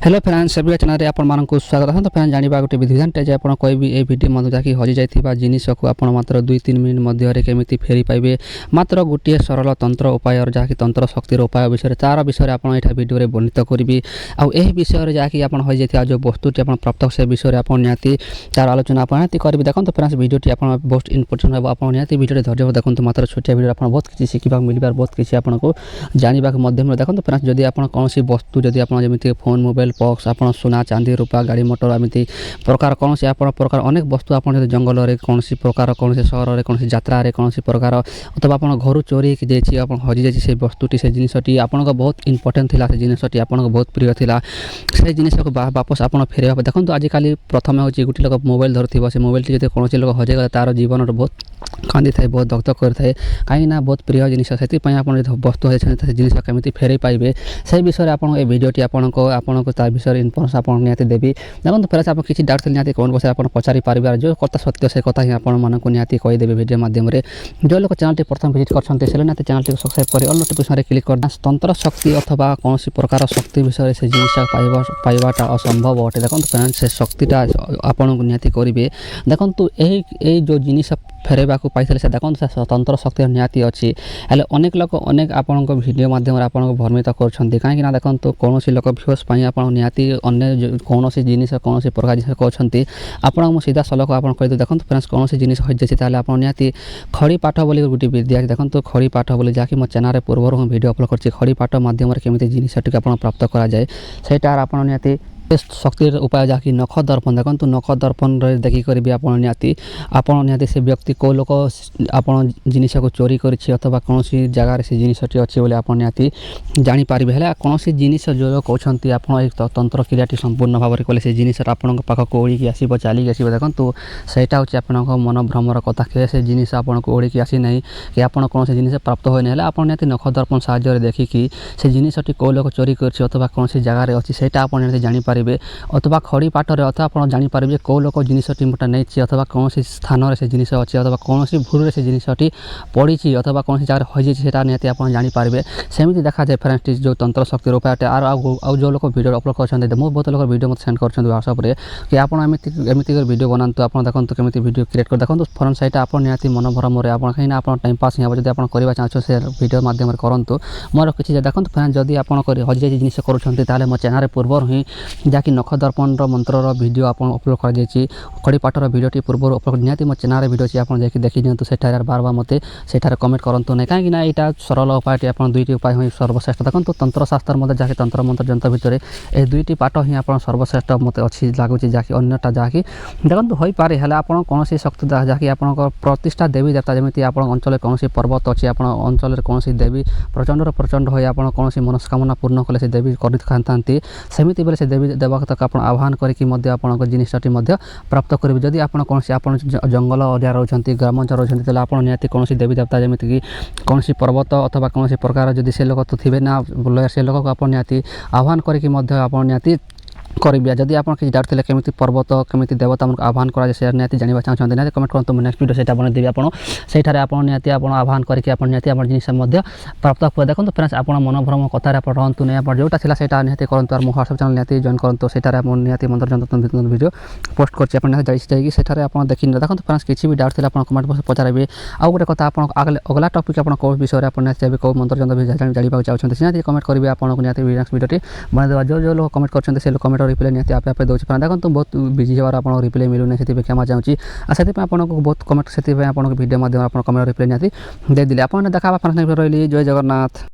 Hello friends सभी channel रे आपण मानक स्वागत है। तो फ्रेंड्स जानिबा गोटे विधिविधान जे आपण कोई भी ए वीडियो मध्ये जाकी हजि जाइथिबा जिनिस को आपण मात्र 2-3 मिनिट मध्ये रे केमिति फेरी पाइबे मात्र गोटे सरल तंत्र उपाय और जाकी तंत्र शक्तिर उपाय विषय चार विषय आपण एठा वीडियो रे वर्णित करिवि आ एही विषय रे जाकी आपण हजि जाइथिबा जो वस्तुटी आपण प्राप्त से विषय रे आपण न्याति चार आलोचना आपण न्याति करिवि। देखन तो फ्रेंड्स वीडियोटी आपण बहुत इंपोर्टेंट है। आपण न्याति वीडियो रे धैर्य देखन तो मात्र छोटिया वीडियो आपण बहुत किछि सिखिबा मिलबार बहुत किछि आपण को जानिबा के माध्यम रे देखन तो फ्रेंड्स जदी आपण कोनोसी वस्तु जदी आपण जेमिति फोन मोबाइल बॉक्स आपण सोना चांदी रूपा गाड़ी मोटर एमती प्रकार कौन से आप प्रकार अनेक वस्तु आप जंगल में कौन प्रकार कौन से सहर में कौन यात्रा कौन प्रकार अथवा आप घर चोरी की हजि जाइए से वस्तुटी से जिनसटी आपन बहुत इंपोर्टेंट था से जिनसटी आपन बहुत प्रिय था से जिनस को वापस आप फेर देखो आजिकल प्रथम हूँ गोटे लोक मोबाइल धरथिबो से मोबाइल टी कौन लोक हजेगला तार जीवन बहुत कांदी थाए बहुत दग्ध करए कहीं बहुत प्रिय जिनिस से वस्तु है जिनिस केमिति फेरई पाइबे से विषय में आपन ए वीडियोटी आपन को तार विषय इनफॉर्मेशन आप निहाती देवी। देखो फ्रेंड्स आप किसी डाउट निहाती कौन बस आप पचारि पारिबार जो कथा सत्य से कथा ही आपण मानक निहाती कहीदेवी वीडियो माध्यम जो लोग चैनल प्रथम विजिट करते से निहाती चैनल को सब्सक्राइब कर ऑल नोटिफिकेशन क्लिक कर तंत्र शक्ति अथवा कौन प्रकार शक्ति विषय से जिनिस पाइबाटा असंभव अटे। देखो फ्रेंड्स से शक्तिटा आपन को निहाती करेंगे। देखो यही जो जिनिस फेरवा को पाई से देखो तंत्र शक्ति निहाती अच्छी हेल्ले अनेक लोक अनेक आपण वीडियो माध्यम आपको भ्रमित कर कहीं देखो कौन लोक व्यूअर्स आप निहाती अन्य कौन जिनिस कौन प्रकार जिन कहते आपको सीधा सलख आप कहीदे। देखो फ्रेंड्स कौन जिनिस हो जाए आप निहाती खड़ी पाठ बोली गोटे विद्या देखो खड़ी पाठ बोली जहाँकि मो चैनल पूर्व मुझे अपलोड कर खड़ी पाठ माध्यम केमी जिनिस प्राप्त कराए सेटार आप निहाती शक्ति उपाय जहाँकि नख दर्पण देखो नख दर्पण देखिक भी निहाती से व्यक्ति को लोक आप जिनिस को चोरी करी अथवा कौन जगार से जिनसटी अच्छी बोले आप निहाती जानीपारे है कौन जिनिस जो कहते आप तंत्र क्रियाटी संपूर्ण भाव में कले से जिनिस आपण पाखक ओढ़ी आसो चलिक आसो। देखो सहीटा हूँ आप मन भ्रमर कथा कि से जिनिस आपको ओढ़ी आसी ना कि आप कौन जिनिस प्राप्त होना है आप निहाती नख दर्पण साहाय्य देखिकी से जिनिसटी कौ लोक चोरी कर अथवा कौन जगार अच्छी से आप जानीपारे अथवा खड़ी पाठर अथवा आप जानीपारे कौ लोक जिनसटी मोटा नहीं अथवा कौन स्थान से जिनिस अच्छी अथवा कौन भूल से जिनसटी पड़ी अथवा कौन जगह होती है निहाती आप जानीपारे सेमती देखा जाए फ्रेंड्स जो तंत्र शक्ति उपाय जो लोग वीडियो अपलोड कर बहुत लोग वीडियो मत सेंड कर व्हाट्सअप कि आप एमती वीडियो बनातु आप देखो केमी वीडियो क्रिएट कर देखो फ्रंट साइड आप निहाती मन भ्रम कहीं आप टाइम पास ही जब आप करवा चाहो से वीडियो माध्यम करूँ मोर किसी देखो फ्रेंड्स जदि आप हजि जाइए जिनिस करें मोर चैनल पूर्व ही जहाँकि नख दर्पण मंत्र वीडियो आप अपलोड कर खड़ी पाठर वीडियो पूर्व अपलोड निहाती मो चैनल वीडियो अच्छी आप देखी दिखाँ से बार बार मत से कमेंट करूँ ना कहीं यहाँ सरल उपाय आप दुईटी उपाय ही सर्वश्रेष्ठ। देखो तंत्र शास्त्र मध्य जहाँकि तंत्र मंत्र जंत्र भितर ये दुईटी पाठ ही आप सर्वश्रेष्ठ मत अच्छी लगुच जहाँकि अन्यटा जहाँकि देखो हो पारे है आप कौन शक्ति जहाँकि आप प्रतिष्ठा देवी देवता जमी आप अंचल कौन पर्वत अच्छी आप अंचल कौन देवी प्रचंड हो आप कौन मनस्कामना पूर्ण कले से देवी करते सेमती बेले से देवी देवता आप आह्वान करके जिनसटी प्राप्त करेंगे। जदि आप कौन जंगल एरिया रोचे ग्रामांचल रोचे आप निहाती कौन देवी देवता जमीक कौन पर्वत अथवा कौन प्रकार जदि से लोक तो थे ना लयर से लोक को आप निहाती आह्वान करके आप निहाती करेंगे। जदि आप किसी डाउट थे केमी पर्वत केमी देवता आह्वान कराए से निहाती जानवा चाहते ना कमेंट करूँ नेक्स्ट वीडियो से बनईदेवी आप निहाती आप आह्वान करके निहाती आप जिनिस प्राप्त कर। देखो फ्रेंड्स आप मन भ्रम कथार आप रहतु नहीं आप जोटा था निहाती करूँ और मो व्हाट्सअप चैनल निहाती जॉइन करूँ से निहाती मंत्र जंत्र वीडियो पोस्ट कर आप देखी देखो फ्रेंड्स किसी भी डाउट थे आप कमेंट बॉक्स पचारे आउ गोटे कथा आप अगला टॉपिक आप कौ विषय आप निहाती कौ मंत्र जंत्र जानवा चाहते निहाती कमेंट करेंगे आपको निहाती नेक्स्ट वीडियो बनईदेवा जो लोग कमेंट कर कमेंट रिप्लाई निहाती आप दूसरे देखो बहुत बिजी होवार आप रिप्लाई मिलूना से क्षमा चाहूँगी और से आपको बहुत कमेंट से वीडियो माध्यम कमेंट रिप्लाई निहाती दे दिले आप देखा रही जय जगन्नाथ।